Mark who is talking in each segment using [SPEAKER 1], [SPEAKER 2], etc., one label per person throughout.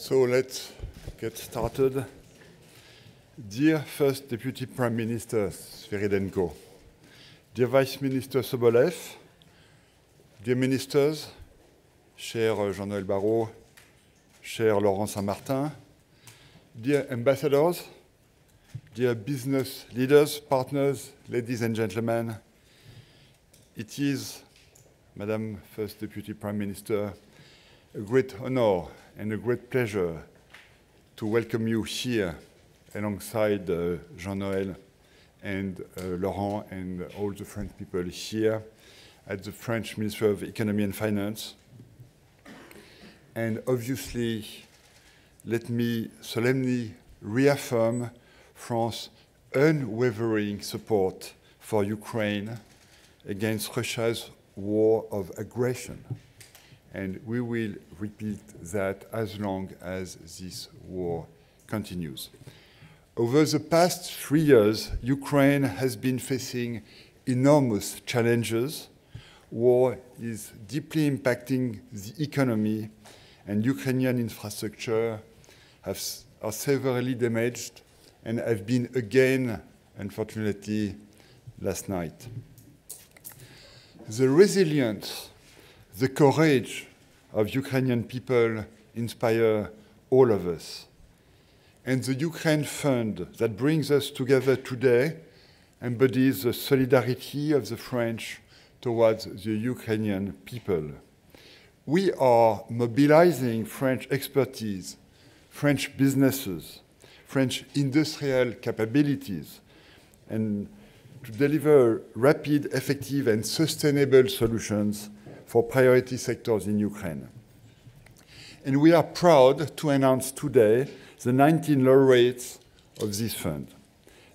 [SPEAKER 1] So let's get started. Dear First Deputy Prime Minister Sviridenko, dear Vice Minister Sobolev, dear Ministers, cher Jean-Noël Barrot, cher Laurent Saint-Martin, dear Ambassadors, dear business leaders, partners, ladies and gentlemen, it is, Madam First Deputy Prime Minister, a great honor and a great pleasure to welcome you here alongside Jean-Noël and Laurent and all the French people here at the French Ministry of Economy and Finance. And obviously, let me solemnly reaffirm France's unwavering support for Ukraine against Russia's war of aggression. And we will repeat that as long as this war continues. Over the past 3 years, Ukraine has been facing enormous challenges. War is deeply impacting the economy, and Ukrainian infrastructure are severely damaged and have been again, unfortunately, last night. The resilience, the courage of Ukrainian people inspire all of us. And the Ukraine Fund that brings us together today embodies the solidarity of the French towards the Ukrainian people. We are mobilizing French expertise, French businesses, French industrial capabilities, and to deliver rapid, effective, and sustainable solutions for priority sectors in Ukraine. And we are proud to announce today the 19 laureates of this fund.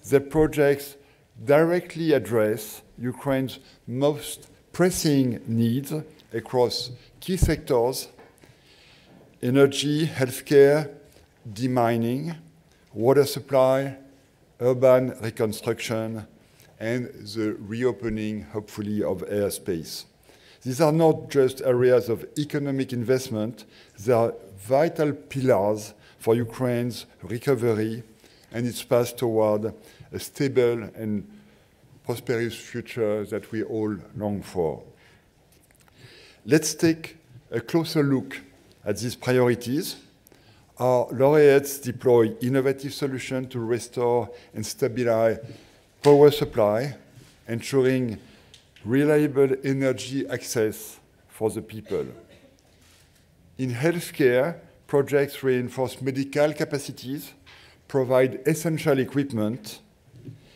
[SPEAKER 1] Their projects directly address Ukraine's most pressing needs across key sectors: energy, healthcare, demining, water supply, urban reconstruction, and the reopening, hopefully, of airspace. These are not just areas of economic investment, they are vital pillars for Ukraine's recovery and its path toward a stable and prosperous future that we all long for. Let's take a closer look at these priorities. Our laureates deploy innovative solutions to restore and stabilize power supply, ensuring reliable energy access for the people. In healthcare, projects reinforce medical capacities, provide essential equipment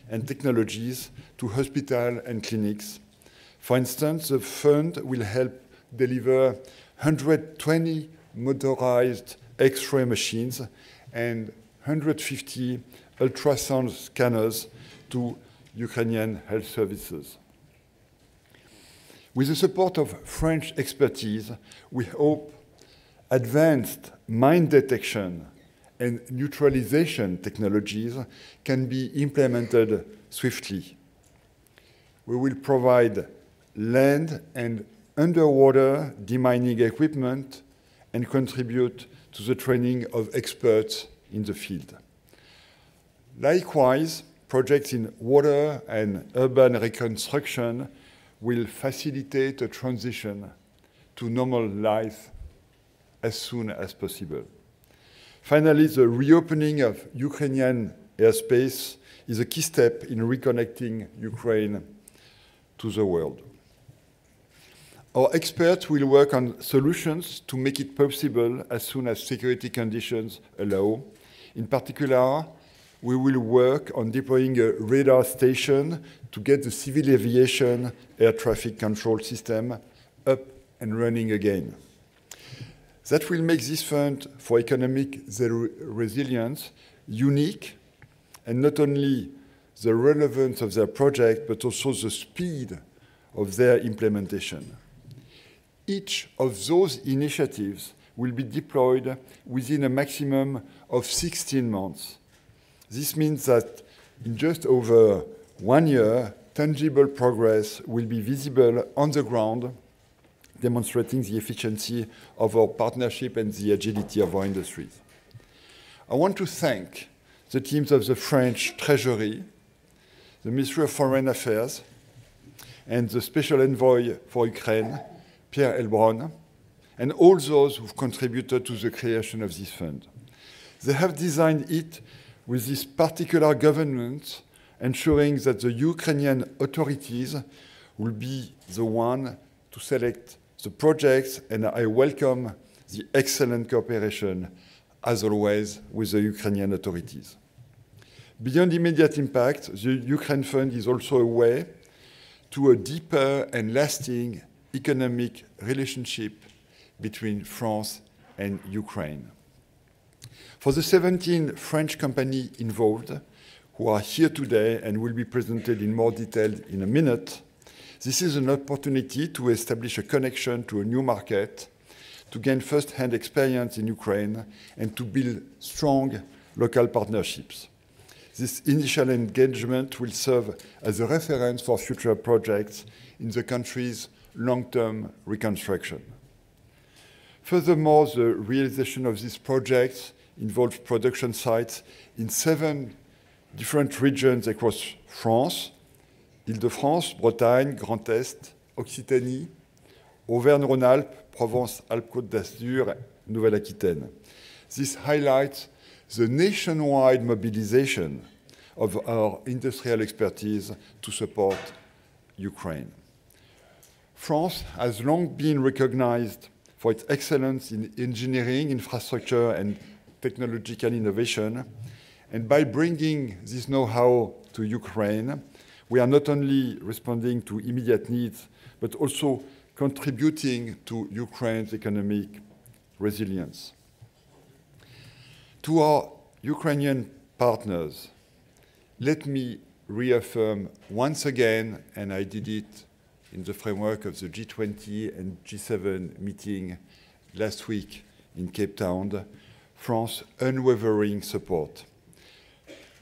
[SPEAKER 1] and technologies to hospitals and clinics. For instance, the fund will help deliver 120 motorized X-ray machines and 150 ultrasound scanners to Ukrainian health services. With the support of French expertise, we hope advanced mine detection and neutralization technologies can be implemented swiftly. We will provide land and underwater demining equipment and contribute to the training of experts in the field. Likewise, projects in water and urban reconstruction will facilitate a transition to normal life as soon as possible. Finally, the reopening of Ukrainian airspace is a key step in reconnecting Ukraine to the world. Our experts will work on solutions to make it possible as soon as security conditions allow. In particular, we will work on deploying a radar station to get the civil aviation air traffic control system up and running again. That will make this fund for economic resilience unique, and not only the relevance of their project, but also the speed of their implementation. Each of those initiatives will be deployed within a maximum of 16 months. This means that in just over 1 year, tangible progress will be visible on the ground, demonstrating the efficiency of our partnership and the agility of our industries. I want to thank the teams of the French Treasury, the Ministry of Foreign Affairs, and the Special Envoy for Ukraine, Pierre Elbron, and all those who've contributed to the creation of this fund. They have designed it with this particular government, ensuring that the Ukrainian authorities will be the one to select the projects, and I welcome the excellent cooperation, as always, with the Ukrainian authorities. Beyond immediate impact, the Ukraine Fund is also a way to a deeper and lasting economic relationship between France and Ukraine. For the 17 French companies involved, who are here today and will be presented in more detail in a minute, this is an opportunity to establish a connection to a new market, to gain first-hand experience in Ukraine, and to build strong local partnerships. This initial engagement will serve as a reference for future projects in the country's long-term reconstruction. Furthermore, the realization of these projects involves production sites in 7 different regions across France: Île-de-France, Bretagne, Grand Est, Occitanie, Auvergne-Rhône-Alpes, Provence-Alpes-Côte d'Azur, Nouvelle-Aquitaine. This highlights the nationwide mobilization of our industrial expertise to support Ukraine. France has long been recognized for its excellence in engineering, infrastructure, and technological innovation. And by bringing this know-how to Ukraine, we are not only responding to immediate needs, but also contributing to Ukraine's economic resilience. To our Ukrainian partners, let me reaffirm once again, and I did it in the framework of the G20 and G7 meeting last week in Cape Town, France's unwavering support.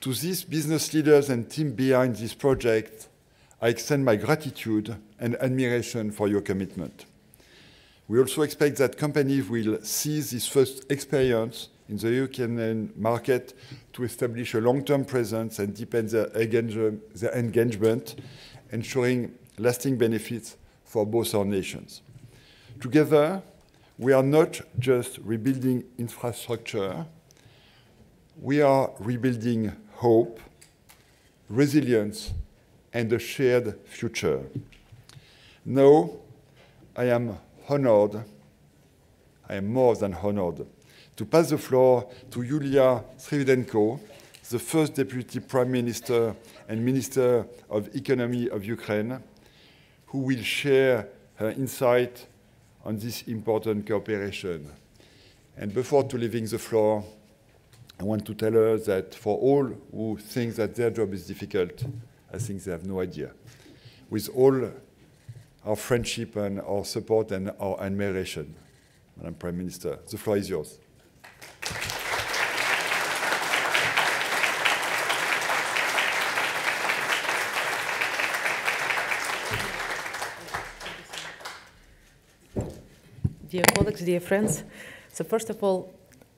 [SPEAKER 1] To these business leaders and team behind this project, I extend my gratitude and admiration for your commitment. We also expect that companies will seize this first experience in the Ukrainian market to establish a long-term presence and deepen their engagement, ensuring lasting benefits for both our nations. Together, we are not just rebuilding infrastructure, we are rebuilding hope, resilience, and a shared future. Now, I am honored, I am more than honored, to pass the floor to Yulia Srividenko, the first Deputy Prime Minister and Minister of Economy of Ukraine, who will share her insight on this important cooperation. And before leaving the floor, I want to tell her that for all who think that their job is difficult, I think they have no idea. With all our friendship and our support and our admiration, Madam Prime Minister, the floor is yours.
[SPEAKER 2] Dear colleagues, dear friends, so first of all,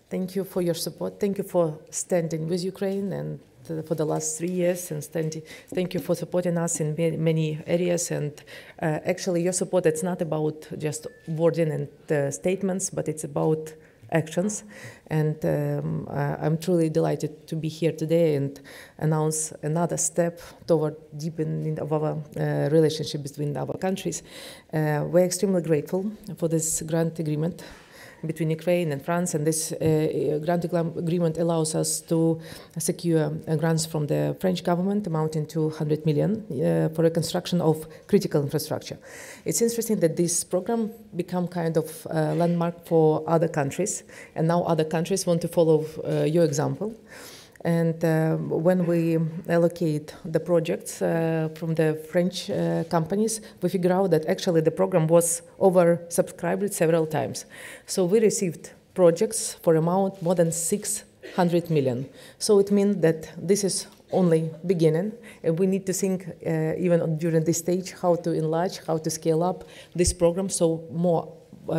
[SPEAKER 2] thank you for your support. Thank you for standing with Ukraine and for the last 3 years, and thank you for supporting us in many areas. And actually, your support, it's not about just wording and statements, but it's about actions. And I'm truly delighted to be here today and announce another step toward deepening of our relationship between our countries. We're extremely grateful for this grant agreement between Ukraine and France, and this grant agreement allows us to secure grants from the French government amounting to 100 million for reconstruction of critical infrastructure. It's interesting that this program become kind of a landmark for other countries, and now other countries want to follow your example. And when we allocate the projects from the French companies, we figure out that actually the program was oversubscribed several times. So we received projects for amount more than 600 million. So it means that this is only beginning, and we need to think even during this stage how to enlarge, how to scale up this program, so more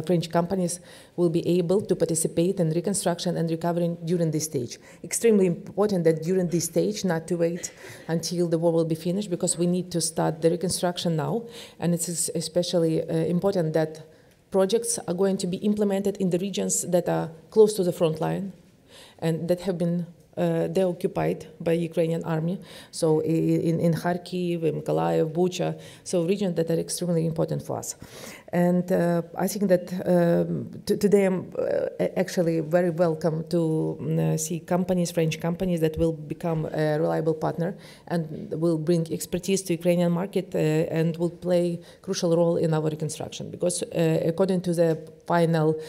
[SPEAKER 2] French companies will be able to participate in reconstruction and recovery during this stage. Extremely important that during this stage, not to wait until the war will be finished, because we need to start the reconstruction now. And it's especially important that projects are going to be implemented in the regions that are close to the front line and that have been occupied by Ukrainian army. So in Kharkiv, in Mykolaiv, Bucha, so regions that are extremely important for us. And I think that today I'm actually very welcome to see companies, French companies, that will become a reliable partner and will bring expertise to Ukrainian market and will play crucial role in our reconstruction. Because according to the final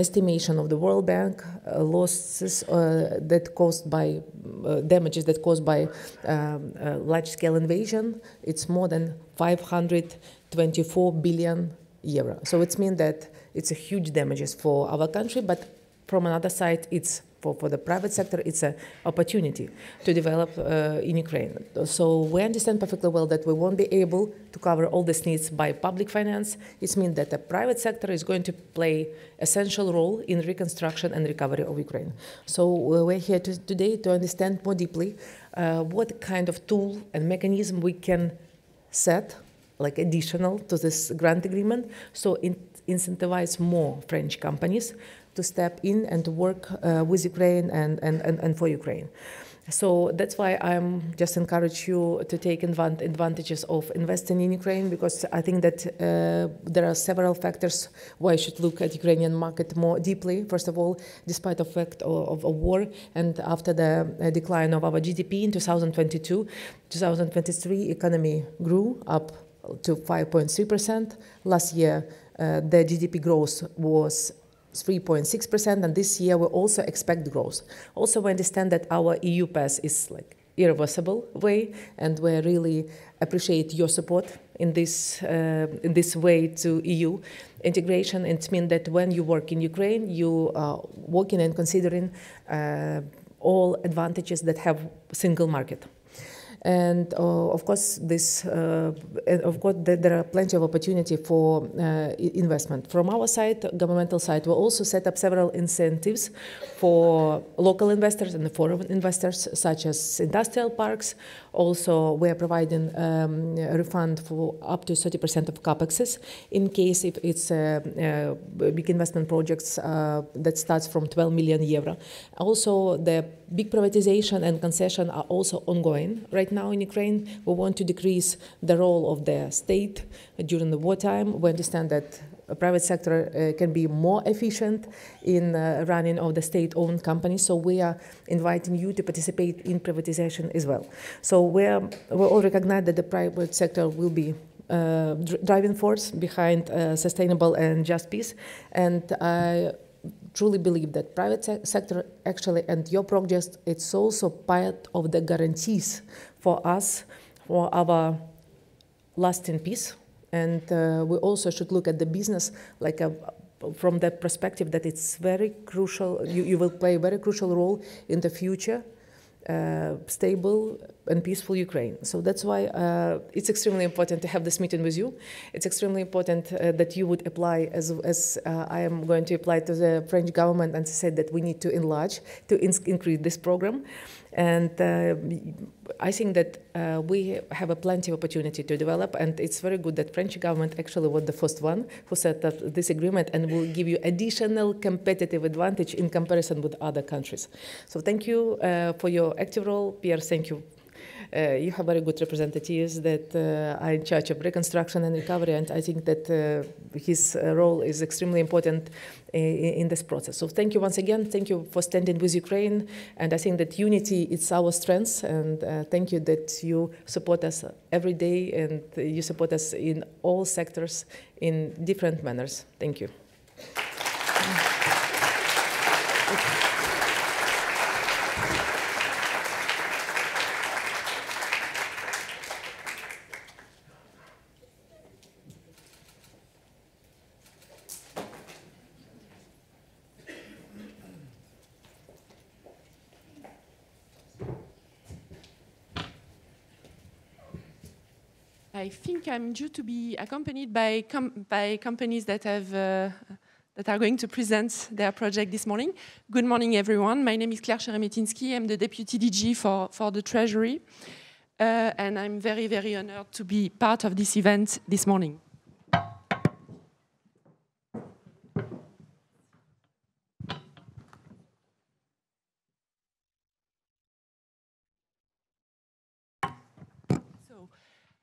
[SPEAKER 2] estimation of the World Bank, losses that caused by damages that caused by large-scale invasion, it's more than 524 billion euro. So it means that it's a huge damages for our country, but from another side, it's for the private sector, it's an opportunity to develop in Ukraine. So we understand perfectly well that we won't be able to cover all these needs by public finance. It means that the private sector is going to play essential role in reconstruction and recovery of Ukraine. So we're here today to understand more deeply what kind of tool and mechanism we can set, like additional to this grant agreement, so incentivize more French companies to step in and to work with Ukraine and for Ukraine. So that's why I'm just encourage you to take advantages of investing in Ukraine, because I think that there are several factors why you should look at Ukrainian market more deeply. First of all, despite the fact of a war and after the decline of our GDP in 2022, 2023 economy grew up to 5.3%. Last year, the GDP growth was 3.6%, and this year we also expect growth. Also, we understand that our EU path is like irreversible way, and we really appreciate your support in this way to EU integration. It means that when you work in Ukraine, you are working and considering all advantages that have single market. And of course, there are plenty of opportunity for investment. From our side, governmental side, we also set up several incentives for local investors and foreign investors, such as industrial parks. Also, we are providing a refund for up to 30% of capexes in case if it's big investment projects that starts from 12 million euro. Also, the big privatization and concession are also ongoing right now in Ukraine. We want to decrease the role of the state during the wartime. We understand that the private sector can be more efficient in running of the state-owned companies. So we are inviting you to participate in privatization as well. So we all recognize that the private sector will be driving force behind sustainable and just peace. And I truly believe that private sector actually, and your project, it's also part of the guarantees for us, for our lasting peace. And we also should look at the business like from the perspective that it's very crucial, you will play a very crucial role in the future, stable and peaceful Ukraine. So that's why it's extremely important to have this meeting with you. It's extremely important that you would apply as I am going to apply to the French government and say that we need to enlarge, to increase this program. And I think that we have a plenty of opportunity to develop, and it's very good that French government actually was the first one who set up this agreement and will give you additional competitive advantage in comparison with other countries. So thank you for your active role. Pierre, thank you. You have very good representatives that are in charge of reconstruction and recovery, and I think that his role is extremely important in this process. So thank you once again. Thank you for standing with Ukraine, and I think that unity is our strength, and thank you that you support us every day, and you support us in all sectors in different manners. Thank you.
[SPEAKER 3] I think I'm due to be accompanied by companies that are going to present their project this morning. Good morning, everyone. My name is Claire Cheremetinsky. I'm the Deputy DG for the Treasury. And I'm very, very honored to be part of this event this morning.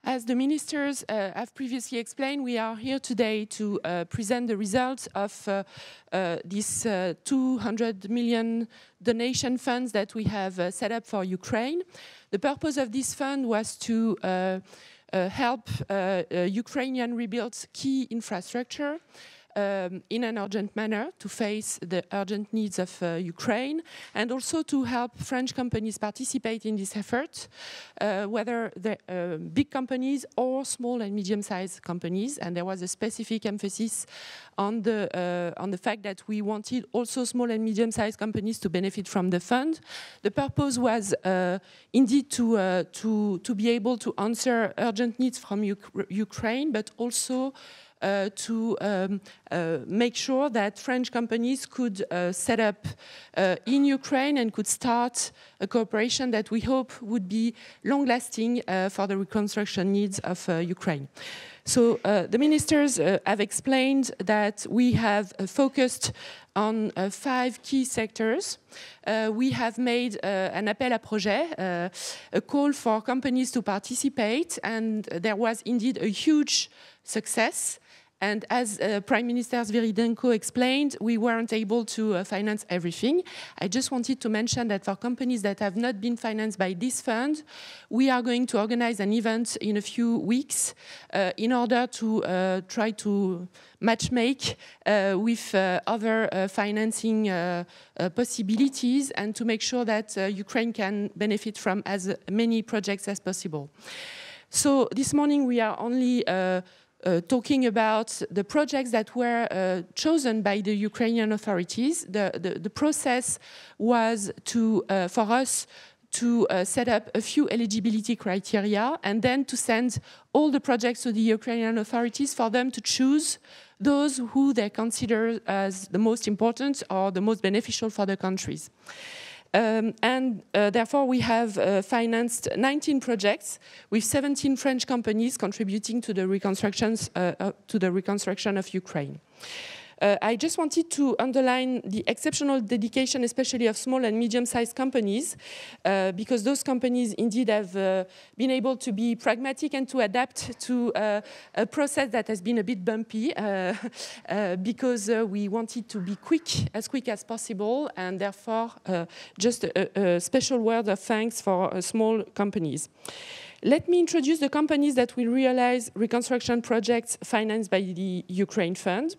[SPEAKER 3] As the ministers have previously explained, we are here today to present the results of this 200 million donation funds that we have set up for Ukraine. The purpose of this fund was to help Ukrainian rebuild key infrastructure in an urgent manner to face the urgent needs of Ukraine, and also to help French companies participate in this effort, whether they're big companies or small and medium-sized companies. And there was a specific emphasis on the fact that we wanted also small and medium-sized companies to benefit from the fund. The purpose was indeed to be able to answer urgent needs from Ukraine, but also to make sure that French companies could set up in Ukraine and could start a cooperation that we hope would be long-lasting for the reconstruction needs of Ukraine. So the ministers have explained that we have focused on 5 key sectors. We have made an appel à projets, a call for companies to participate, and there was indeed a huge success. And as Prime Minister Sviridenko explained, we weren't able to finance everything. I just wanted to mention that for companies that have not been financed by this fund, we are going to organize an event in a few weeks in order to try to matchmake with other financing possibilities and to make sure that Ukraine can benefit from as many projects as possible. So this morning we are only talking about the projects that were chosen by the Ukrainian authorities. The process was for us to set up a few eligibility criteria and then to send all the projects to the Ukrainian authorities for them to choose those who they consider as the most important or the most beneficial for the countries. Therefore, we have financed 19 projects with 17 French companies contributing to the reconstruction of Ukraine. I just wanted to underline the exceptional dedication, especially of small and medium-sized companies, because those companies indeed have been able to be pragmatic and to adapt to a process that has been a bit bumpy, because we wanted to be as quick as possible, and therefore just a special word of thanks for small companies. Let me introduce the companies that will realize reconstruction projects financed by the Ukraine Fund.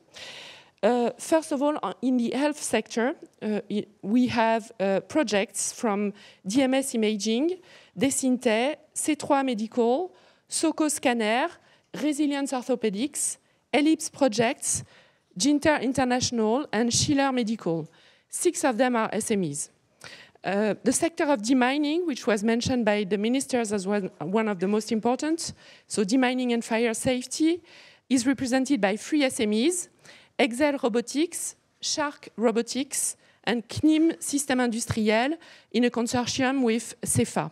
[SPEAKER 3] First of all, in the health sector, we have projects from DMS Imaging, Desinte, C3 Medical, Soco Scanner, Résilience Orthopedics, Ellipse Projects, Ginter International, and Schiller Medical. 6 of them are SMEs. The sector of demining, which was mentioned by the ministers as one of the most important, so demining and fire safety, is represented by 3 SMEs, Excel Robotics, Shark Robotics, and CNIM Système Industriel in a consortium with CEFA.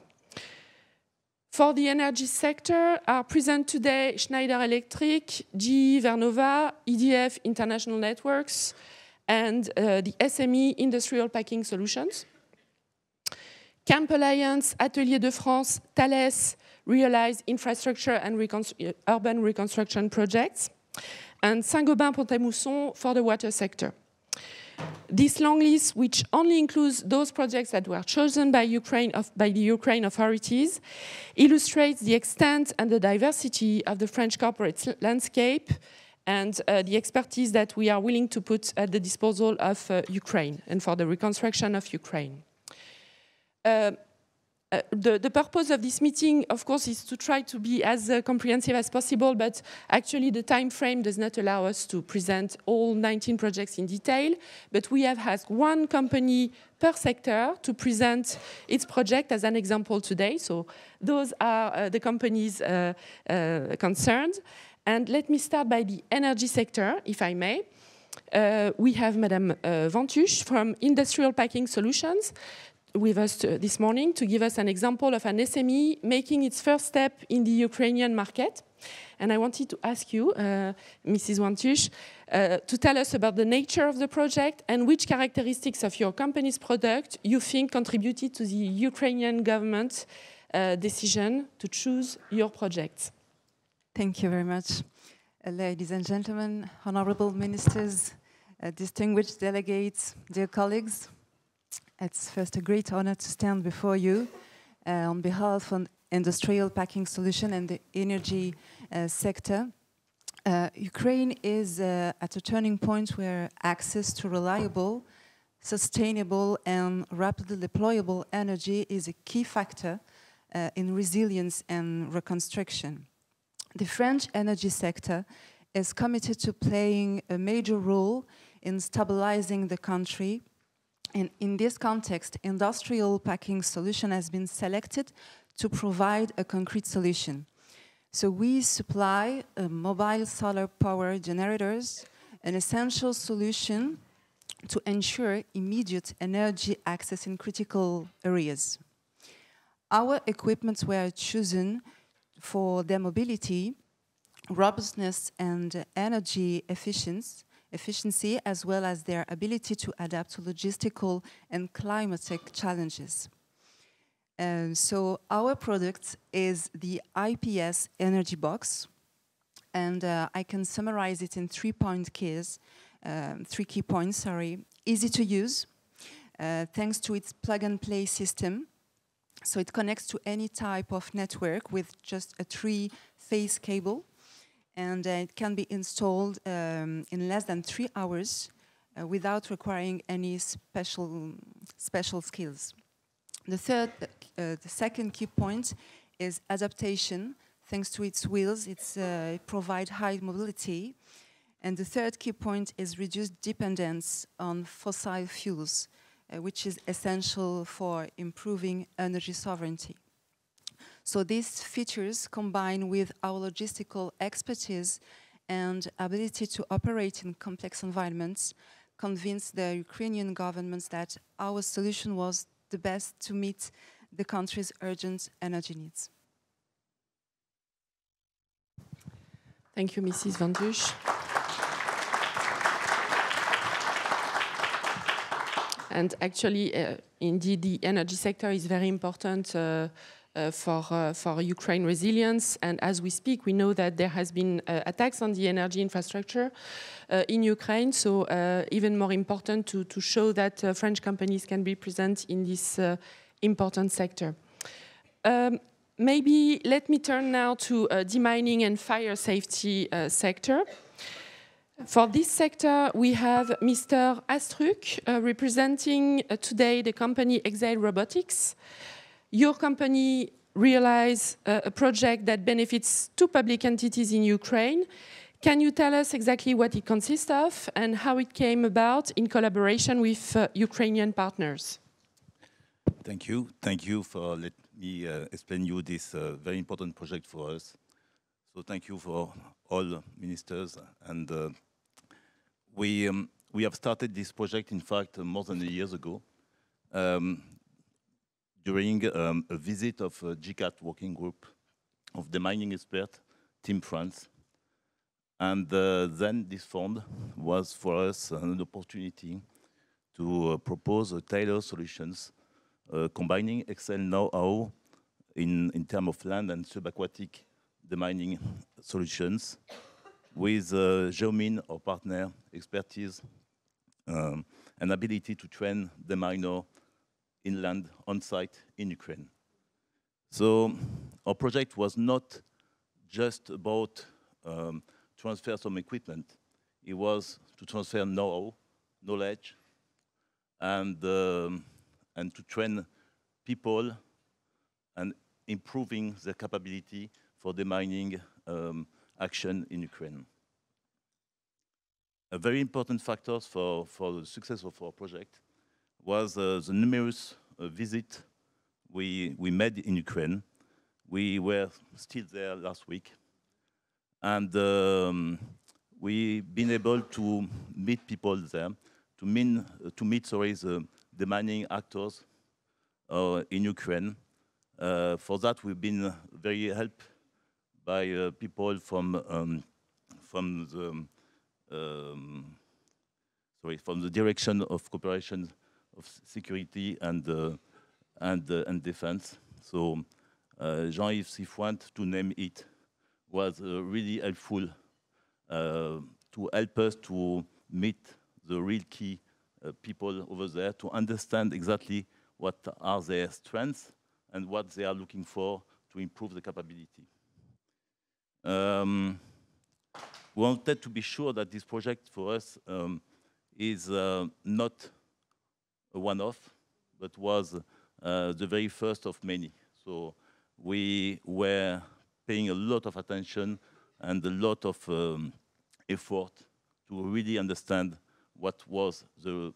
[SPEAKER 3] For the energy sector are present today Schneider Electric, GE Vernova, EDF International Networks, and the SME Industrial Packing Solutions. Camp Alliance, Atelier de France, Thales realize infrastructure and urban reconstruction projects, and Saint-Gobain-Pont-à-Mousson for the water sector. This long list, which only includes those projects that were chosen by the Ukraine authorities, illustrates the extent and the diversity of the French corporate landscape and the expertise that we are willing to put at the disposal of Ukraine and for the reconstruction of Ukraine. The purpose of this meeting, of course, is to try to be as comprehensive as possible, but actually the time frame does not allow us to present all 19 projects in detail, but we have asked one company per sector to present its project as an example today. So those are the companies concerned. And let me start by the energy sector, if I may. We have Madame Ventuche from Industrial Packing Solutions with us this morning to give us an example of an SME making its first step in the Ukrainian market. And I wanted to ask you, Mrs. Ventuche, to tell us about the nature of the project and which characteristics of your company's product you think contributed to the Ukrainian government decision to choose your project.
[SPEAKER 4] Thank you very much. Ladies and gentlemen, honorable ministers, distinguished delegates, dear colleagues, it's first a great honor to stand before you on behalf of Industrial Packing Solution and the energy sector. Ukraine is at a turning point where access to reliable, sustainable and rapidly deployable energy is a key factor in resilience and reconstruction. The French energy sector is committed to playing a major role in stabilizing the country. And in this context, Industrial Packing Solution has been selected to provide a concrete solution. So we supply mobile solar power generators, an essential solution to ensure immediate energy access in critical areas. Our equipments were chosen for their mobility, robustness and energy efficiency, as well as their ability to adapt to logistical and climatic challenges. So our product is the IPS Energy Box, and I can summarize it in 3 key points. Easy to use, thanks to its plug-and-play system. So it connects to any type of network with just a 3-phase cable, and it can be installed in less than 3 hours without requiring any special skills. The second key point is adaptation. Thanks to its wheels, it provides high mobility. And the third key point is reduced dependence on fossil fuels, which is essential for improving energy sovereignty. So these features, combined with our logistical expertise and ability to operate in complex environments, convinced the Ukrainian government that our solution was the best to meet the country's urgent energy needs.
[SPEAKER 3] Thank you, Mrs. Ventuche. And actually, indeed, the energy sector is very important for Ukraine resilience. And as we speak, we know that there has been attacks on the energy infrastructure in Ukraine. So even more important to show that French companies can be present in this important sector. Maybe let me turn now to demining and fire safety sector. For this sector, we have Mr. Astruc representing today the company Exile Robotics. Your company realized a project that benefits 2 public entities in Ukraine. Can you tell us exactly what it consists of and how it came about in collaboration with Ukrainian partners?
[SPEAKER 5] Thank you. Thank you for letting me explain you this very important project for us. So thank you for all ministers. And we have started this project, in fact, more than a year ago, during a visit of a GCAT working group of the mining expert, Team France. And then this fund was for us an opportunity to propose tailored solutions, combining Excel know-how in terms of land and subaquatic demining solutions with Geomin, our partner, expertise and ability to train the miner inland on-site in Ukraine. So our project was not just about transfer some equipment. It was to transfer know-how, knowledge, and to train people and improving their capability for demining action in Ukraine. A very important factor for the success of our project was the numerous visits we made in Ukraine. We were still there last week, and we've been able to meet people there, to meet the demanding actors in Ukraine. For that, we've been very helped by people from the Direction of Cooperation of Security and Defense. So Jean-Yves Sifuente, to name it, was really helpful to help us to meet the real key people over there, to understand exactly what are their strengths and what they are looking for to improve the capability. We wanted to be sure that this project for us is not a one-off, but was the very first of many. So we were paying a lot of attention and a lot of effort to really understand what was the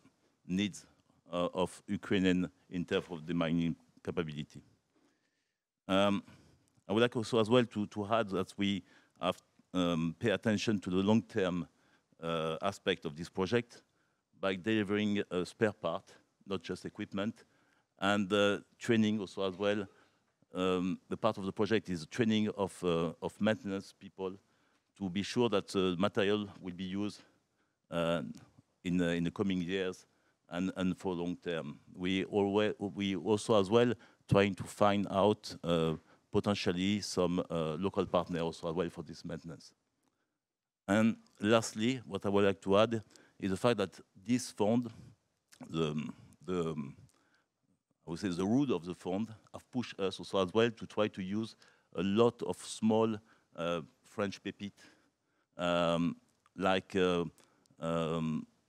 [SPEAKER 5] needs of Ukrainian in terms of demining capability. I would like also as well to add that we have pay attention to the long-term aspect of this project by delivering a spare part, not just equipment, and training also as well. The part of the project is training of maintenance people to be sure that the material will be used in the coming years and for long term. We also as well trying to find out potentially some local partners also as well for this maintenance. And lastly, what I would like to add is the fact that this fund, I would say the root of the fund, have pushed us also as well to try to use a lot of small French pépite, like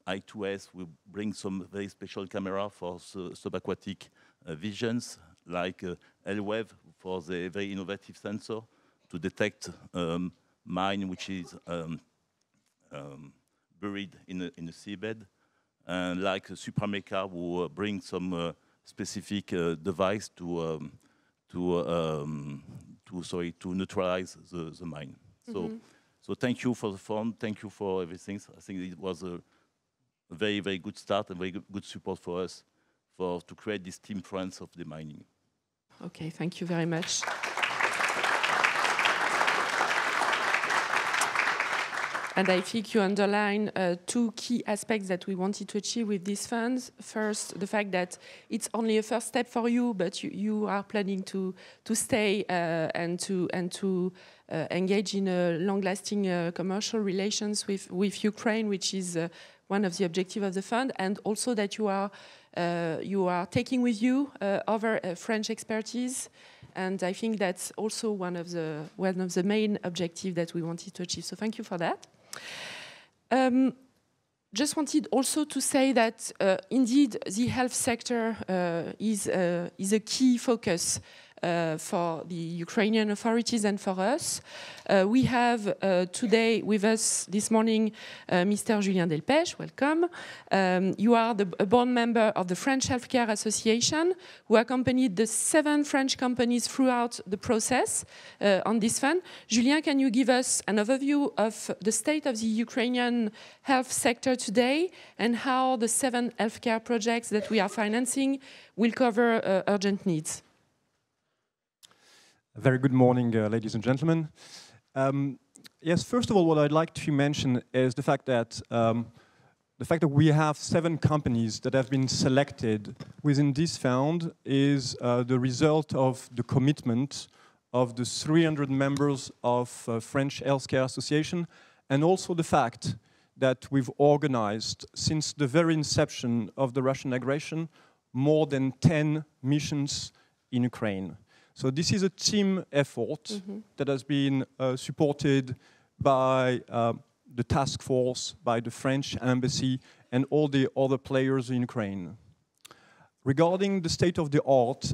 [SPEAKER 5] I2S will bring some very special camera for subaquatic visions, like LWEV for the very innovative sensor to detect mine which is buried in the seabed, and like Suprameca who bring some specific device to neutralize the mine. Mm-hmm. So thank you for the fund, thank you for everything. I think it was a very, very good start and very good support for us to create this team France of the mining.
[SPEAKER 3] Okay, thank you very much. And I think you underline two key aspects that we wanted to achieve with these funds. First, the fact that it's only a first step for you, but you are planning to stay and to engage in a long-lasting commercial relations with Ukraine, which is one of the objectives of the fund, and also that you are taking with you other French expertise. And I think that's also one of the main objectives that we wanted to achieve. So thank you for that. Just wanted also to say that indeed the health sector is a key focus for the Ukrainian authorities and for us. We have today with us this morning Mr. Julien Delpech, welcome. You are a board member of the French Healthcare Association, who accompanied the 7 French companies throughout the process on this fund. Julien, can you give us an overview of the state of the Ukrainian health sector today and how the 7 healthcare projects that we are financing will cover urgent needs?
[SPEAKER 6] Very good morning, ladies and gentlemen. Yes, first of all, what I'd like to mention is the fact that we have 7 companies that have been selected within this fund is the result of the commitment of the 300 members of French Healthcare Association, and also the fact that we've organized, since the very inception of the Russian aggression, more than 10 missions in Ukraine. So this is a team effort that has been supported by the task force, by the French embassy, and all the other players in Ukraine. Regarding the state of the art,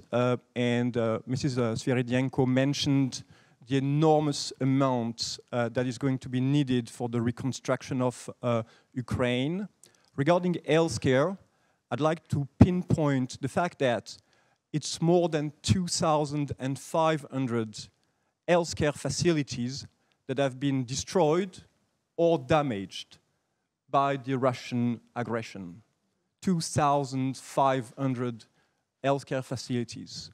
[SPEAKER 6] and Mrs. Sviridenko mentioned the enormous amount that is going to be needed for the reconstruction of Ukraine. Regarding healthcare, I'd like to pinpoint the fact that it's more than 2,500 healthcare facilities that have been destroyed or damaged by the Russian aggression. 2,500 healthcare facilities.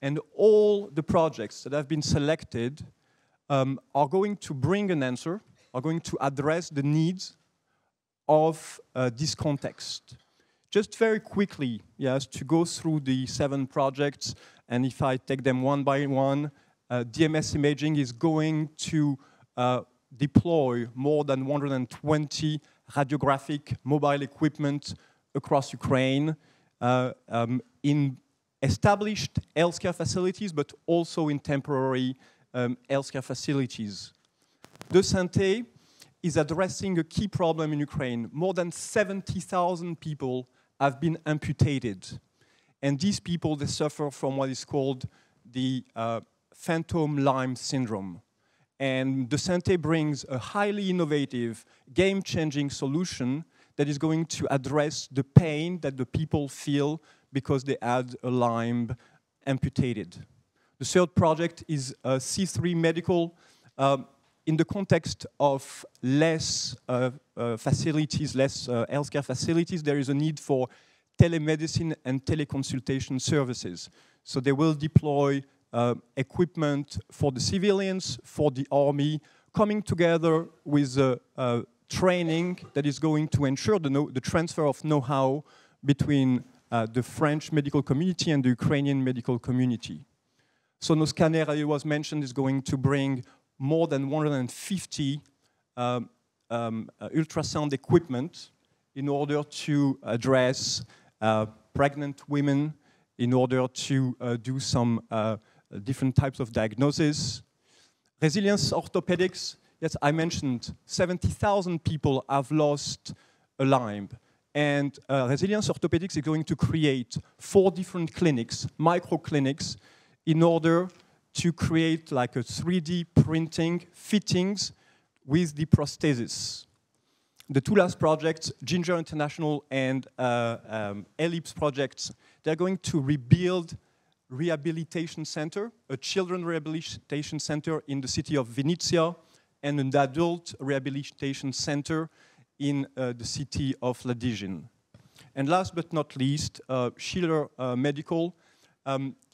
[SPEAKER 6] And all the projects that have been selected are going to bring an answer, are going to address the needs of this context. Just very quickly, yes, to go through the 7 projects, and if I take them one by one, DMS Imaging is going to deploy more than 120 radiographic mobile equipment across Ukraine in established healthcare facilities, but also in temporary healthcare facilities. De Santé is addressing a key problem in Ukraine. More than 70,000 people have been amputated. And these people, they suffer from what is called the phantom limb syndrome. And De Santé brings a highly innovative, game-changing solution that is going to address the pain that the people feel because they had a limb amputated. The third project is C3 Medical. In the context of less facilities, less healthcare facilities, there is a need for telemedicine and teleconsultation services. So they will deploy equipment for the civilians, for the army, coming together with training that is going to ensure the transfer of know-how between the French medical community and the Ukrainian medical community. Sonoscanner, as it was mentioned, is going to bring more than 150 ultrasound equipment in order to address pregnant women, in order to do some different types of diagnosis. Resilience orthopedics, yes, I mentioned 70,000 people have lost a limb. And Resilience orthopedics is going to create 4 different clinics, micro clinics, in order to create like a 3D printing fittings with the prosthesis. The 2 last projects, Ginger International and Ellipse projects, they're going to rebuild rehabilitation center, a children rehabilitation center in the city of Vinnytsia, and an adult rehabilitation center in the city of Ladizhin. And last but not least, Schiller Medical,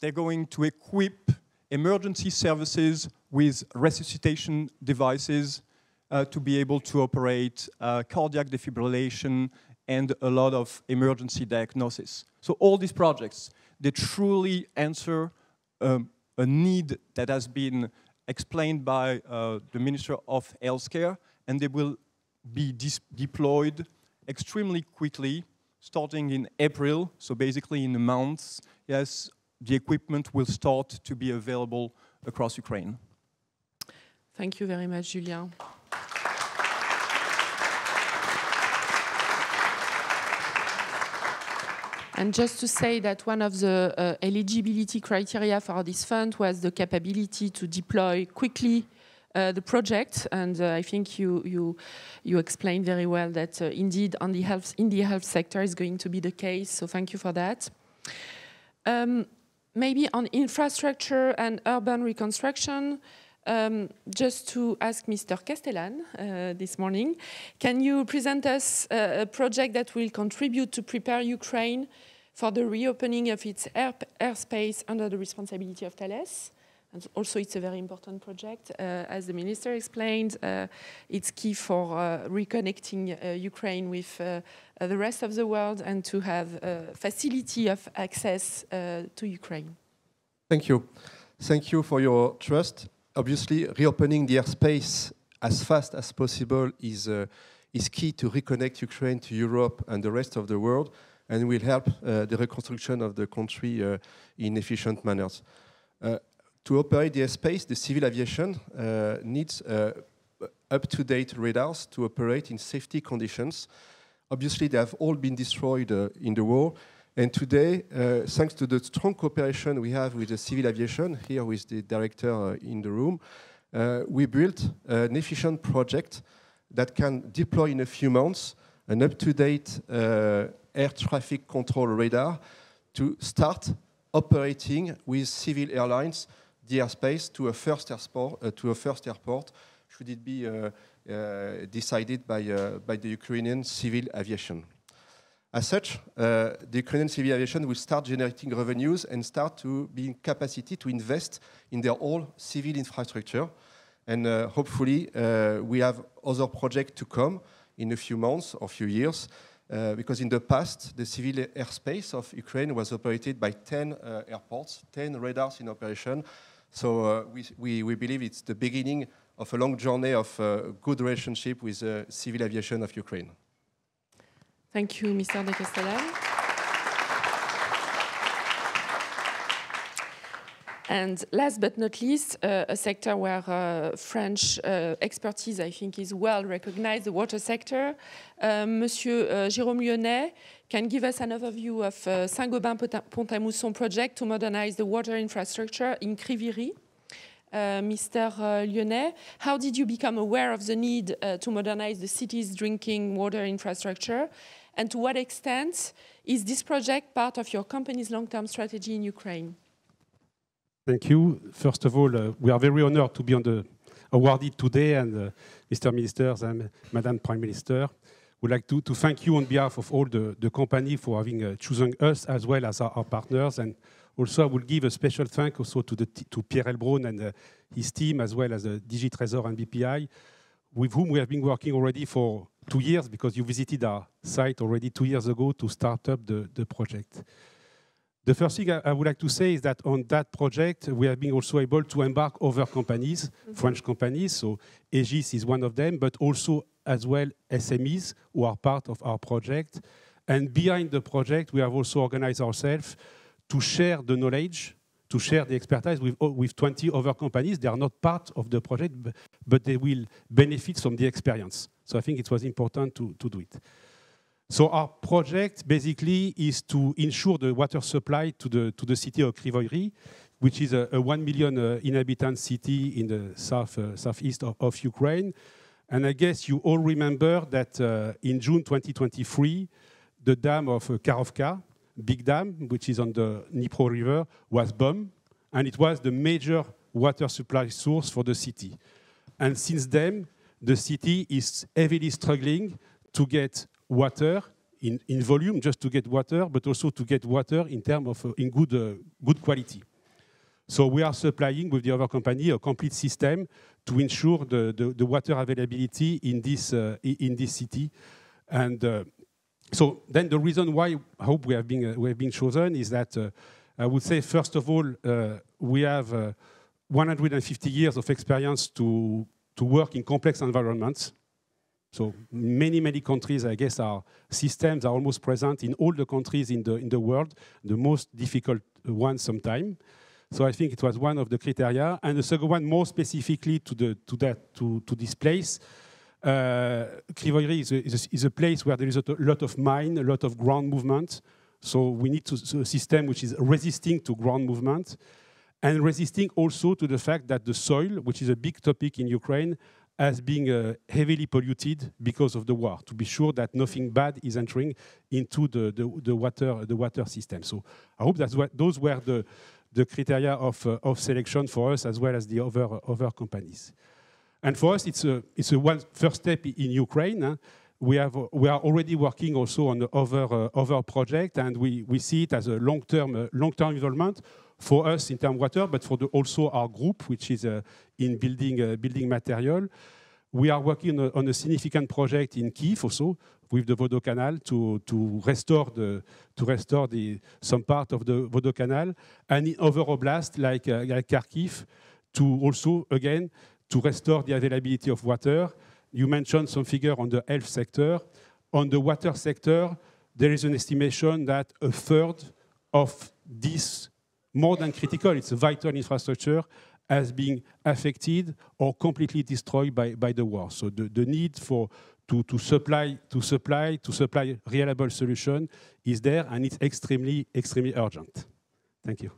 [SPEAKER 6] they're going to equip emergency services with resuscitation devices to be able to operate cardiac defibrillation and a lot of emergency diagnosis. So all these projects, they truly answer a need that has been explained by the Minister of Healthcare, and they will be deployed extremely quickly, starting in April, so basically in a month. Yes, the equipment will start to be available across Ukraine.
[SPEAKER 3] Thank you very much, Julien. And just to say that one of the eligibility criteria for this fund was the capability to deploy quickly the project, and I think you explained very well that indeed in the health sector is going to be the case. So thank you for that. Maybe on infrastructure and urban reconstruction, just to ask Mr. Castellan this morning, can you present us a project that will contribute to prepare Ukraine for the reopening of its airspace under the responsibility of Thales? And also, it's a very important project. As the Minister explained, it's key for reconnecting Ukraine with the rest of the world and to have facility of access to Ukraine.
[SPEAKER 7] Thank you. Thank you for your trust. Obviously, reopening the airspace as fast as possible is key to reconnect Ukraine to Europe and the rest of the world, and will help the reconstruction of the country in efficient manners. To operate the airspace, the civil aviation needs up-to-date radars to operate in safety conditions. Obviously, they have all been destroyed in the war, And today, thanks to the strong cooperation we have with the civil aviation, here with the director in the room, we built an efficient project that can deploy in a few months an up-to-date air traffic control radar to start operating with civil airlines the airspace to a first airport, should it be decided by the Ukrainian civil aviation. As such, the Ukrainian civil aviation will start generating revenues and start to be in capacity to invest in their whole civil infrastructure. And hopefully, we have other projects to come in a few months or few years, because in the past, the civil airspace of Ukraine was operated by 10 airports, 10 radars in operation. So we believe it's the beginning of a long journey of good relationship with the civil aviation of Ukraine.
[SPEAKER 3] Thank you, Mr. de Castellan. And last but not least, a sector where French expertise, I think, is well recognized, the water sector. Monsieur Jérôme Lyonnais can give us an overview of Saint-Gobain-Pont-à-Mousson project to modernize the water infrastructure in Kriviri. Mr. Lyonnais, how did you become aware of the need to modernize the city's drinking water infrastructure? And to what extent is this project part of your company's long-term strategy in Ukraine?
[SPEAKER 8] Thank you. First of all, we are very honored to be awarded today, and Mr. Ministers and Madam Prime Minister, would like to thank you on behalf of all the company for having chosen us as well as our partners. And also, I will give a special thank also to Pierre Elbron and his team, as well as DG Trésor and BPI, with whom we have been working already for 2 years, because you visited our site already 2 years ago to start up the project. The first thing I would like to say is that on that project, we have been also able to embark other companies, French companies, so Aegis is one of them, but also as well SMEs who are part of our project. And behind the project, we have also organized ourselves to share the knowledge, to share the expertise with 20 other companies. They are not part of the project, but they will benefit from the experience. So I think it was important to do it. So our project basically is to ensure the water supply to the city of Kryvyi, which is a 1 million inhabitant city in the southeast of Ukraine. And I guess you all remember that in June 2023, the dam of Karovka, big dam, which is on the Dnipro River, was bombed, and it was the major water supply source for the city. And since then, the city is heavily struggling to get water in volume, just to get water, but also to get water in terms of in good quality. So we are supplying with the other company a complete system to ensure the water availability in this city. And so then the reason why I hope we have been chosen is that I would say, first of all, we have 150 years of experience to work in complex environments. So many countries, I guess, our systems are almost present in all the countries in the world, the most difficult ones sometimes. So I think it was one of the criteria. And the second one, more specifically to this place, Kryvyi is a place where there is a lot of mine, a lot of ground movement. So we need a system which is resisting to ground movement and resisting also to the fact that the soil, which is a big topic in Ukraine, has been heavily polluted because of the war, to be sure that nothing bad is entering into the water system. So I hope those were the criteria of selection for us, as well as the other companies. And for us, it's a one first step in Ukraine. We are already working also on the other project, and we see it as a long-term involvement for us in terms of water, but for also our group, which is in building material. We are working on a significant project in Kyiv also with the Vodo Canal to restore some part of the Vodo Canal, and in other oblasts like Kharkiv to also again to restore the availability of water. You mentioned some figure on the health sector. On the water sector, there is an estimation that a third of this, more than critical, it's a vital infrastructure, has been affected or completely destroyed by the war. So the need to to supply reliable solution is there, and it's extremely urgent. Thank you.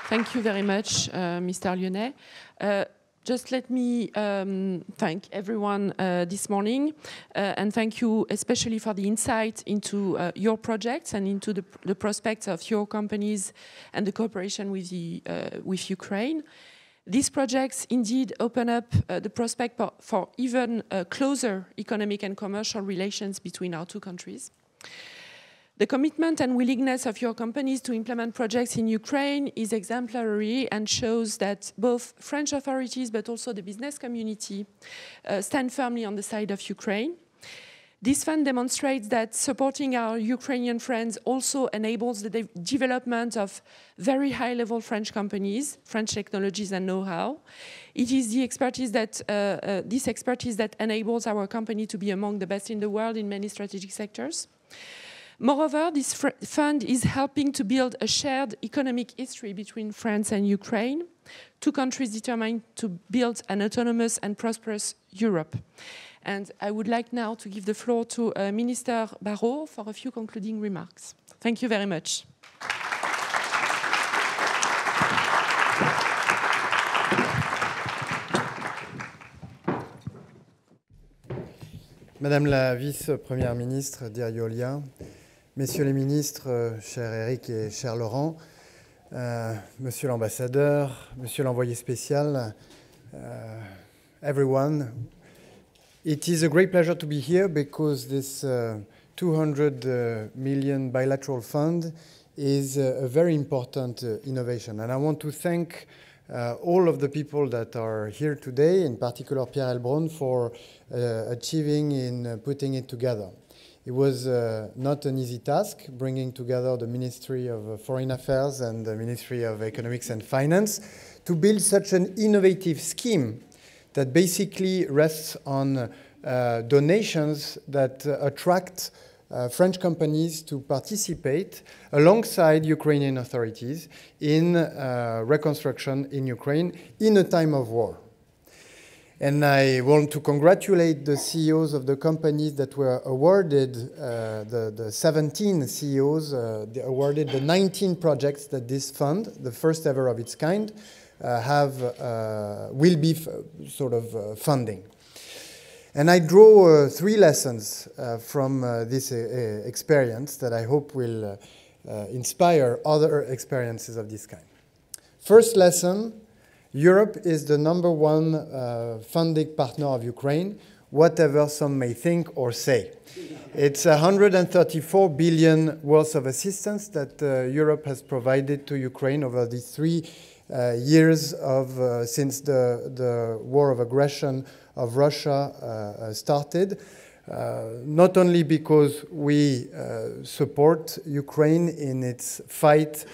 [SPEAKER 3] Thank you very much, Mr. Lyonnais. Just let me thank everyone this morning, and thank you especially for the insight into your projects and into the prospects of your companies and the cooperation with Ukraine. These projects indeed open up the prospect for even closer economic and commercial relations between our two countries. The commitment and willingness of your companies to implement projects in Ukraine is exemplary and shows that both French authorities but also the business community stand firmly on the side of Ukraine. This fund demonstrates that supporting our Ukrainian friends also enables the development of very high-level French companies, French technologies and know-how. It is the expertise that, this expertise that enables our company to be among the best in the world in many strategic sectors. Moreover, this fund is helping to build a shared economic history between France and Ukraine, two countries determined to build an autonomous and prosperous Europe. And I would like now to give the floor to Minister Barrot for a few concluding remarks. Thank you very much.
[SPEAKER 9] Madame la vice-première ministre, dear Yolia, Messieurs les ministres, cher Eric et cher Laurent, Monsieur l'ambassadeur, Monsieur l'envoyé spécial, everyone, it is a great pleasure to be here because this 200 million bilateral fund is a very important innovation. And I want to thank all of the people that are here today, in particular Pierre Elbron, for achieving in putting it together. It was not an easy task, bringing together the Ministry of Foreign Affairs and the Ministry of Economics and Finance to build such an innovative scheme that basically rests on donations that attract French companies to participate alongside Ukrainian authorities in reconstruction in Ukraine in a time of war. And I want to congratulate the CEOs of the companies that were awarded, the 17 CEOs awarded the 19 projects that this fund, the first ever of its kind, will be funding. And I draw three lessons from this experience that I hope will inspire other experiences of this kind. First lesson, Europe is the #1 funding partner of Ukraine, whatever some may think or say. It's 134 billion worth of assistance that Europe has provided to Ukraine over these 3 years since the war of aggression of Russia started. Not only because we support Ukraine in its fight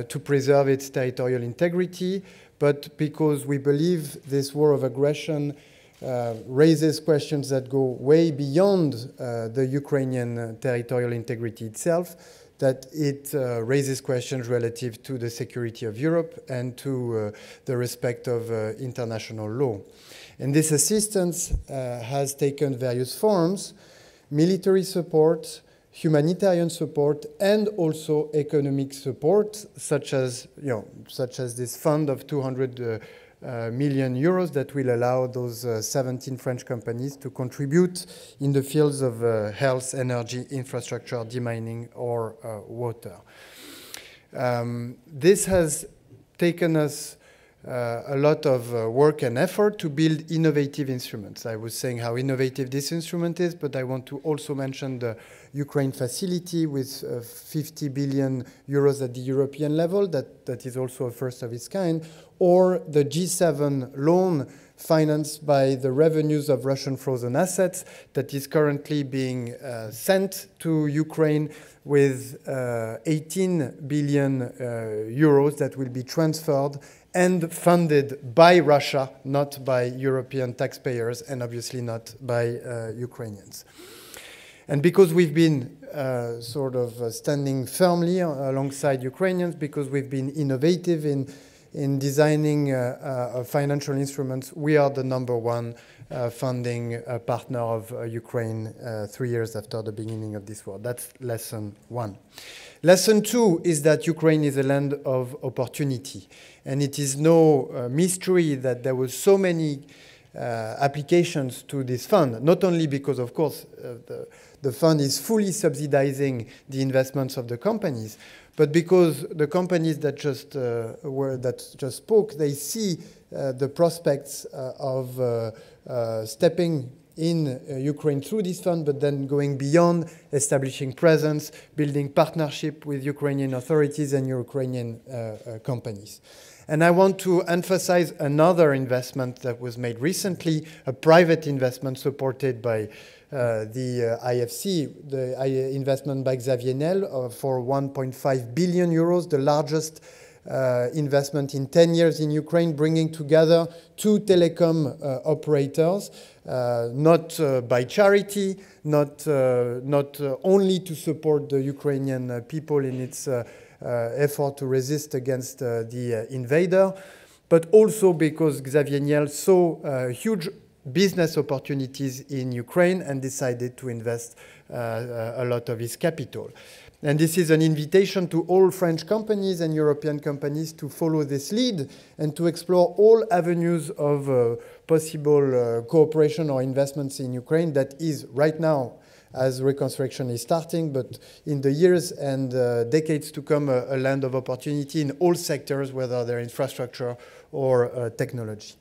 [SPEAKER 9] to preserve its territorial integrity, but because we believe this war of aggression raises questions that go way beyond the Ukrainian territorial integrity itself, that it raises questions relative to the security of Europe and to the respect of international law. And this assistance has taken various forms: military support, humanitarian support, and also economic support, such as this fund of 200 million euros that will allow those 17 French companies to contribute in the fields of health, energy, infrastructure, demining, or water. This has taken us a lot of work and effort to build innovative instruments. I was saying how innovative this instrument is, but I want to also mention the Ukraine facility with 50 billion euros at the European level, that is also a first of its kind, or the G7 loan financed by the revenues of Russian frozen assets that is currently being sent to Ukraine with 18 billion euros that will be transferred and funded by Russia, not by European taxpayers, and obviously not by Ukrainians. And because we've been standing firmly alongside Ukrainians, because we've been innovative in in designing financial instruments, we are the #1 funding partner of Ukraine 3 years after the beginning of this war. That's lesson 1. Lesson 2 is that Ukraine is a land of opportunity. And it is no mystery that there were so many applications to this fund, not only because, of course, the fund is fully subsidizing the investments of the companies, but because the companies that just spoke, they see the prospects of stepping in Ukraine through this fund, but then going beyond, establishing presence, building partnership with Ukrainian authorities and Ukrainian companies. And I want to emphasize another investment that was made recently, a private investment supported by the IFC, the investment by Xavier Niel for 1.5 billion euros, the largest investment in 10 years in Ukraine, bringing together 2 telecom operators, not by charity, not only to support the Ukrainian people in its effort to resist against the invader, but also because Xavier Niel saw huge business opportunities in Ukraine and decided to invest a lot of his capital. And this is an invitation to all French companies and European companies to follow this lead and to explore all avenues of possible cooperation or investments in Ukraine that is right now, as reconstruction is starting, but in the years and decades to come, a land of opportunity in all sectors, whether they're infrastructure or technology.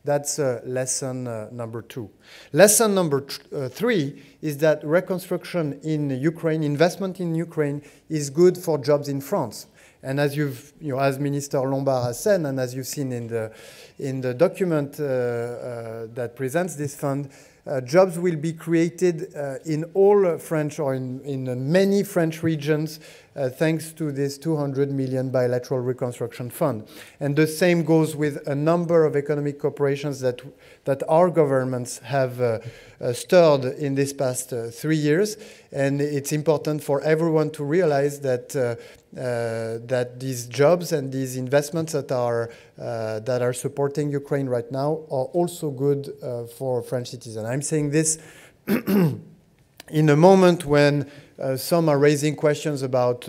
[SPEAKER 9] That's lesson number 2. Lesson number 3 is that reconstruction in Ukraine, investment in Ukraine, is good for jobs in France. And as as Minister Lombard has said, and as you've seen in the document that presents this fund, jobs will be created in all French or in many French regions thanks to this 200 million bilateral reconstruction fund. And the same goes with a number of economic cooperations that our governments have stirred in this past 3 years. And it's important for everyone to realize that that these jobs and these investments that are supporting Ukraine right now are also good for French citizens. I'm saying this in a moment when some are raising questions about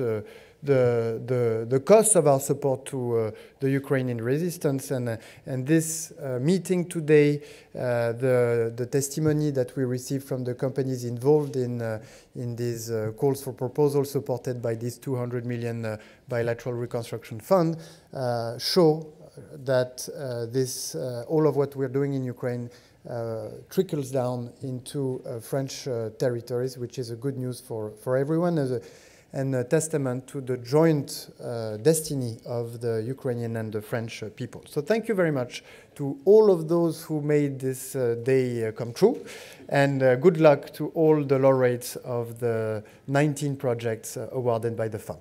[SPEAKER 9] the cost of our support to the Ukrainian resistance, and this meeting today, the testimony that we received from the companies involved in these calls for proposals supported by this 200 million bilateral reconstruction fund show that all of what we're doing in Ukraine trickles down into French territories, which is a good news for everyone and a testament to the joint destiny of the Ukrainian and the French people. So thank you very much to all of those who made this day come true, and good luck to all the laureates of the 19 projects awarded by the fund.